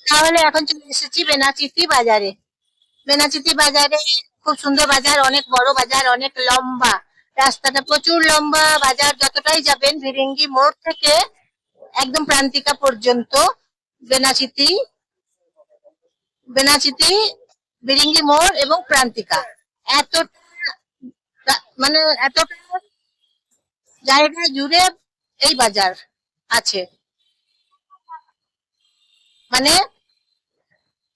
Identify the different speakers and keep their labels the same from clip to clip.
Speaker 1: তাহলে এখন চলে এসেছি বেনাচিতি বাজারে। বেনাচিতি বাজারে খুব সুন্দর বাজার, অনেক বড় বাজার, অনেক লম্বা। রাস্তাটা প্রচুর লম্বা। বাজার যতটাই যাবেন ভিরিঙ্গি মোড় থেকে একদম প্রান্তিকা পর্যন্ত বেনাচিতি বেনাচিতি বিরিঙ্গি মোড় এবং প্রান্তিকা এত মানে এতটা জায়গা জুড়ে এই বাজার আছে। মানে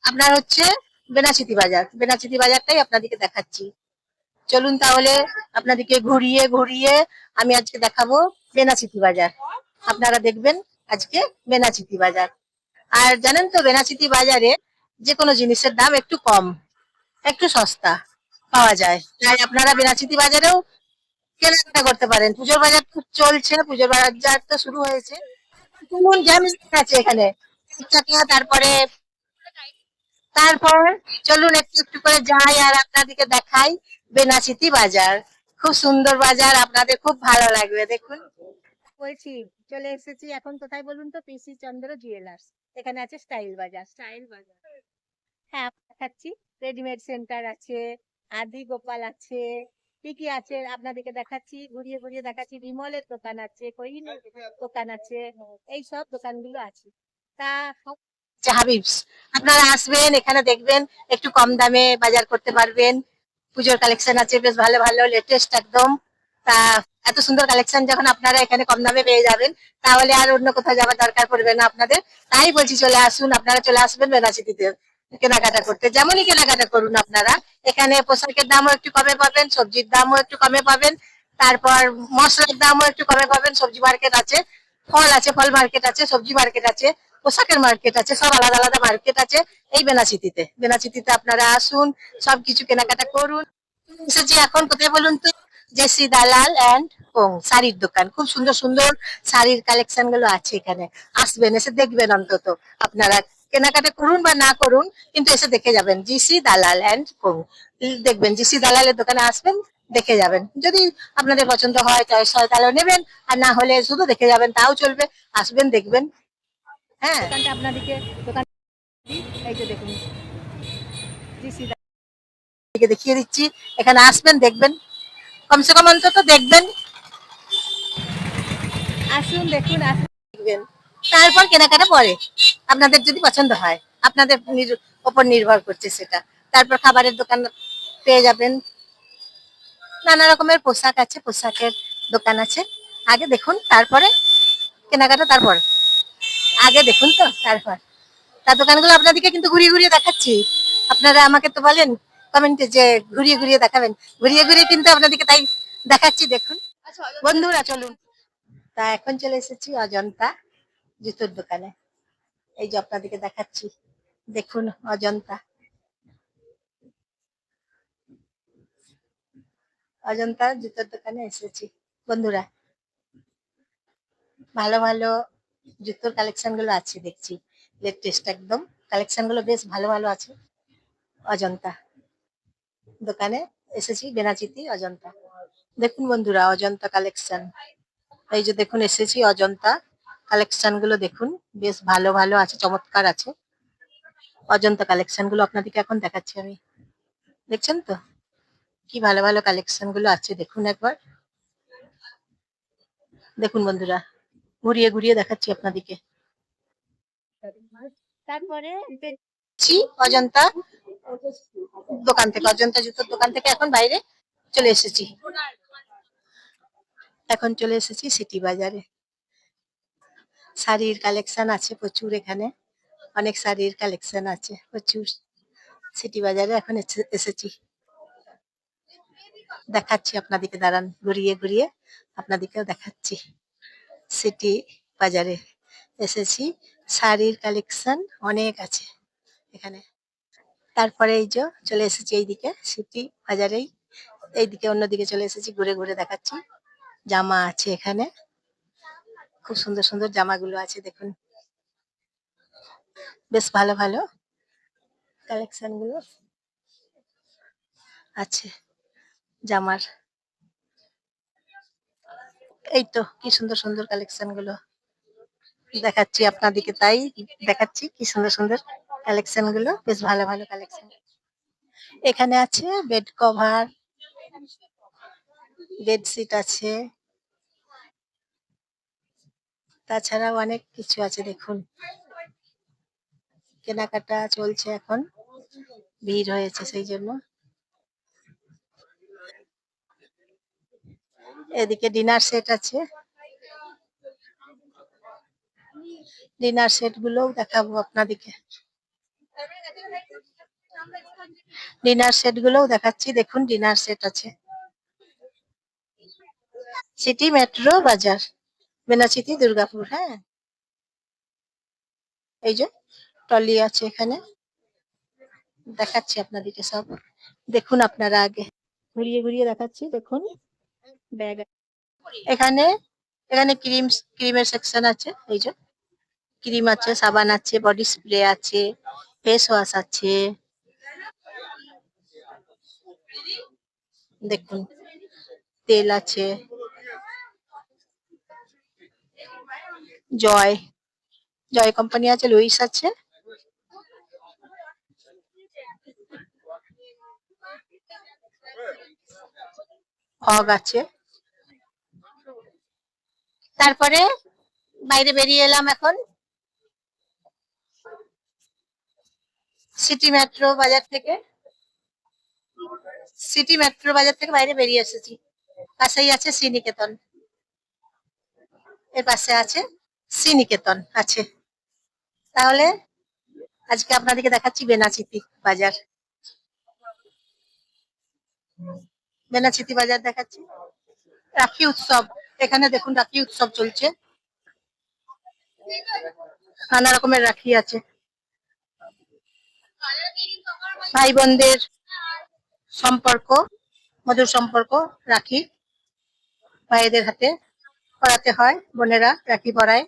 Speaker 1: আপনার হচ্ছে বেনাচিতি বাজার, বেনাচিতি বাজারটাই আপনাদেরকে দেখাচ্ছি। চলুন তাহলে আপনাদেরকে ঘুরিয়ে ঘুরিয়ে আমি আজকে দেখাবো বেনাচিতি বাজার। আপনারা দেখবেন আজকে বেনাচিতি বাজার। আর জানেন তো বেনাচিতি বাজারে যে কোনো জিনিসের দাম একটু কম, একটু সস্তা পাওয়া যায়। তাই আপনারা বেনাচিতি বাজারেও কেনাকাটা করতে পারেন। পুজোর বাজার তো চলছে, পুজোর বাজার তো শুরু হয়েছে। চলুন জ্যাম আছে এখানে। চাকা তারপরে তারপর চলুন একটু একটু করে যাই আর আপনাদেরকে দেখাই বেনাচিতি বাজার। খুব সুন্দর বাজার, আপনাদের খুব ভালো লাগবে। দেখুন বলছি চলে এসেছি এখন কোথায় বলুন তো, পিসি চন্দ্র জুয়েলার্স। এখানে আছে স্টাইল বাজার। স্টাইল বাজার, হ্যাঁ দেখাচ্ছি। রেডিমেড সেন্টার আছে, আদি গোপাল আছে, কি কি আছে আপনাদেরকে দেখাচ্ছি, ঘুরিয়ে ঘুরিয়ে দেখাচ্ছি। বিমলের দোকান আছে, কোহিনুর দোকান আছে, এই সব দোকানগুলো আছে। তা হাবিবস, আপনারা আসবেন এখানে দেখবেন একটু কম দামে বাজার করতে পারবেন। পুজোর কালেকশন আছে বেশ ভালো ভালো, লেটেস্ট একদম। তা এত সুন্দর কালেকশন যখন আপনারা এখানে কম দামে পেয়ে যাবেন, তাহলে আর অন্য কোথাও যাওয়ার দরকার পড়বে না আপনাদের। তাই বলছি চলে আসুন, আপনারা চলে আসবেন বেনাচিতিতে কেনাকাটা করতে। যেমনই কেনাকাটা করুন আপনারা, এখানে পোশাকের দামও একটু কমে পাবেন, সবজির দামও একটু কমে পাবেন, তারপর মশলার দামও একটু কমে পাবেন। সবজি মার্কেট আছে, ফল আছে, ফল মার্কেট আছে, সবজি মার্কেট আছে, পোশাকের মার্কেট আছে, সব আলাদা আলাদা মার্কেট আছে এই বেনাচিতিতে। বেনাচিতিতে আপনারা আসুন, সবকিছু কেনাকাটা করুন। এসেছি এখন কোথায় বলুন তো, জেসি দালাল এন্ড কোং শাড়ির দোকান। খুব সুন্দর সুন্দর শাড়ির কালেকশন গুলো আছে এখানে। আসবেন, এসে দেখবেন অন্তত। আপনারা কেনাকাটা করুন বা না করুন, কিন্তু এসে দেখে যাবেন জিসি দালাল এন্ড কোং। দেখবেন জিসি দালালের দোকানে আসবেন, দেখে যাবেন। যদি আপনাদের পছন্দ হয় চয়েস হয় তাহলে নেবেন, আর না হলে শুধু দেখে যাবেন তাও চলবে। আসবেন দেখবেন। হ্যাঁ দোকানটা আপনাদেরকে দোকান এই যে দেখুন জিসি দালালকে দেখিয়ে দিচ্ছি। এখানে আসবেন দেখবেন, কমসে কম অন্তত দেখবেন। আসুন দেখুন, আসুন দেখবেন। তারপর কেনাকাটা পরে আপনাদের যদি পছন্দ হয়, আপনাদের ওপর নির্ভর করছে সেটা। তারপর খাবারের দোকান পেয়ে যাবেন, নানা রকমের পোশাক আছে, পোশাকের দোকান আছে। আগে দেখুন তারপরে কেনাকাটা, তারপর আগে দেখুন তো তারপর। তার দোকানগুলো আপনাদেরকে কিন্তু ঘুরিয়ে ঘুরিয়ে দেখাচ্ছি। আপনারা আমাকে তো বলেন কমেন্টে যে ঘুরিয়ে ঘুরিয়ে দেখাবেন, ঘুরিয়ে ঘুরিয়ে কিন্তু আপনাদেরকে তাই দেখাচ্ছি। দেখুন বন্ধুরা চলুন। তা এখন চলে এসেছি অজন্তা জুতোর দোকানে। এই যে আপনাদেরকে দেখাচ্ছি, দেখুন অজন্তা। অজন্তা জুতোর দোকানে এসেছি বন্ধুরা। ভালো ভালো জুতোর কালেকশন গুলো আছে দেখছি, লেটেস্ট একদম। কালেকশন গুলো বেশ ভালো ভালো আছে অজন্তা দোকানে। এসেছি বেনাচিতি অজন্তা। দেখুন বন্ধুরা অজন্তা কালেকশন। এই যে দেখুন এসেছি অজন্তা কালেকশন গুলো দেখুন, বেশ ভালো ভালো আছে, চমৎকার আছে অজন্তা কালেকশন গুলো। আপনাদেরকে এখন দেখাচ্ছি আমি, দেখছেন তো কি ভালো ভালো কালেকশন গুলো আছে। দেখুন একবার, দেখুন বন্ধুরা, ঘুরিয়ে ঘুরিয়ে দেখাচ্ছি আপনাদেরকে। তারপরে অজন্তা দোকান থেকে, অজন্তা জুতোর দোকান থেকে এখন বাইরে চলে এসেছি। এখন চলে এসেছি সিটি বাজারে। শাড়ির কালেকশন আছে প্রচুর এখানে, অনেক শাড়ির কালেকশন আছে প্রচুর। সিটি বাজারে এখন এসেছি, দেখাচ্ছি আপনাদেরকে। দাঁড়ান, ঘুরিয়ে ঘুরিয়ে আপনাদেরকেও দেখাচ্ছি। সিটি বাজারে এসেছি, শাড়ির কালেকশন অনেক আছে এখানে। তারপরে এই যে চলে এসেছি এইদিকে সিটি বাজারেই, এইদিকে অন্যদিকে চলে এসেছি, ঘুরে ঘুরে দেখাচ্ছি। জামা আছে এখানে, খুব সুন্দর সুন্দর জামাগুলো আছে দেখুন, বেশ ভালো ভালো কালেকশন গুলো আছে জামার। এই তো কি সুন্দর সুন্দর কালেকশন গুলো দেখাচ্ছি আপনাদেরকে, তাই দেখাচ্ছি কি সুন্দর সুন্দর কালেকশন গুলো বেশ ভালো ভালো কালেকশন। এখানে আছে বেড কভার, বেডশিট আছে, তাছাড়াও অনেক কিছু আছে দেখুন। কেনাকাটা চলছে এখন, ভিড় হয়েছে সেই জন্য। এদিকে ডিনার সেট আছে, ডিনার সেট গুলোও দেখাবো আপনাদেরকে। ডিনার সেট গুলোও দেখাচ্ছি, দেখুন ডিনার সেট আছে। সিটি মেট্রো বাজার, বেনাচিতি দুর্গাপুর। হ্যাঁ, এই যে টলি আছে এখানে, দেখাচ্ছি আপনাদেরকে সব, দেখুন আপনারা আগে। ঘুরিয়ে ঘুরিয়ে দেখাচ্ছি, দেখুন ব্যাগ। এখানে এখানে ক্রিমের সেকশন আছে, এই যে ক্রিম আছে, সাবান আছে, বডি স্প্রে আছে, ফেস ওয়াশ আছে, দেখুন তেল আছে, জয় জয় কোম্পানি আছে, লুইস আছে, ফগ আছে। তারপরে বাইরে বেরিয়ে এলাম এখন, সিটি মেট্রো বাজার থেকে, সিটি মেট্রো বাজার থেকে বাইরে বেরিয়ে এসেছি। পাশেই আছে শ্রীনিকেতন, এর পাশে আছে শ্রীনিকেতন আছে। তাহলে আজকে আপনাদেরকে দেখাচ্ছি বেনাচিতি বাজার, বেনাচিতি বাজার দেখাচ্ছি। রাখি উৎসব, এখানে দেখুন রাখি উৎসব চলছে, নানা রকমের রাখি আছে, ভাই বোনদের সম্পর্ক, মধুর সম্পর্ক, রাখি ভাইদের হাতে পরাতে হয়, বোনেরা রাখি পরায়,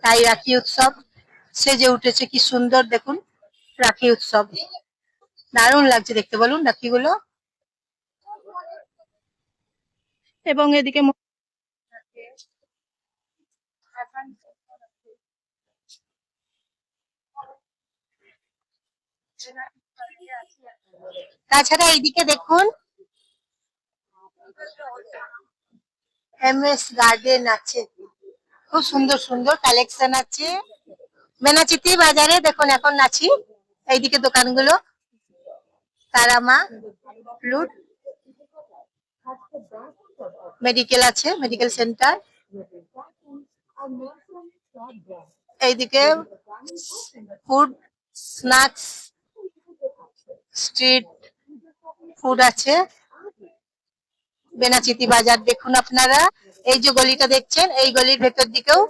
Speaker 1: তাই রাখি উৎসব সেজে উঠেছে, কি সুন্দর দেখুন রাখি উৎসব, দারুণ লাগছে দেখতে, বলুন রাখিগুলো। এবং এদিকে তাছাড়া এইদিকে দেখুন এমএস গার্ডেন আছে, খুব সুন্দর সুন্দর কালেকশন আছে বেনাচিতি বাজারে। দেখুন এখন আছি, এইদিকে দোকানগুলো তারামা, ফ্লুট, মেডিকেল আছে, মেডিকেল সেন্টার, এইদিকে ফুড, স্ন্যাক্স, স্ট্রিট ফুড আছে। বেনাচিতি বাজার দেখুন আপনারা, এই যে গলিটা দেখছেন, এই গলির ভেতর দিকেও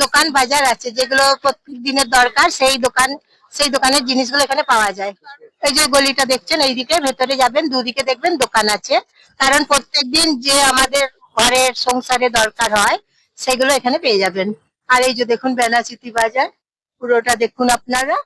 Speaker 1: দোকান বাজার আছে, যেগুলো প্রত্যেক দিনের দরকার, সেই দোকানের জিনিসগুলো এখানে পাওয়া যায়। এই যে গলিটা দেখছেন, এইদিকে ভেতরে যাবেন, দুদিকে দেখবেন দোকান আছে, কারণ প্রত্যেকদিন যে আমাদের ঘরের সংসারে দরকার হয় সেগুলো এখানে পেয়ে যাবেন। আর এই যে দেখুন বেনাচিতি বাজার, পুরোটা দেখুন আপনারা।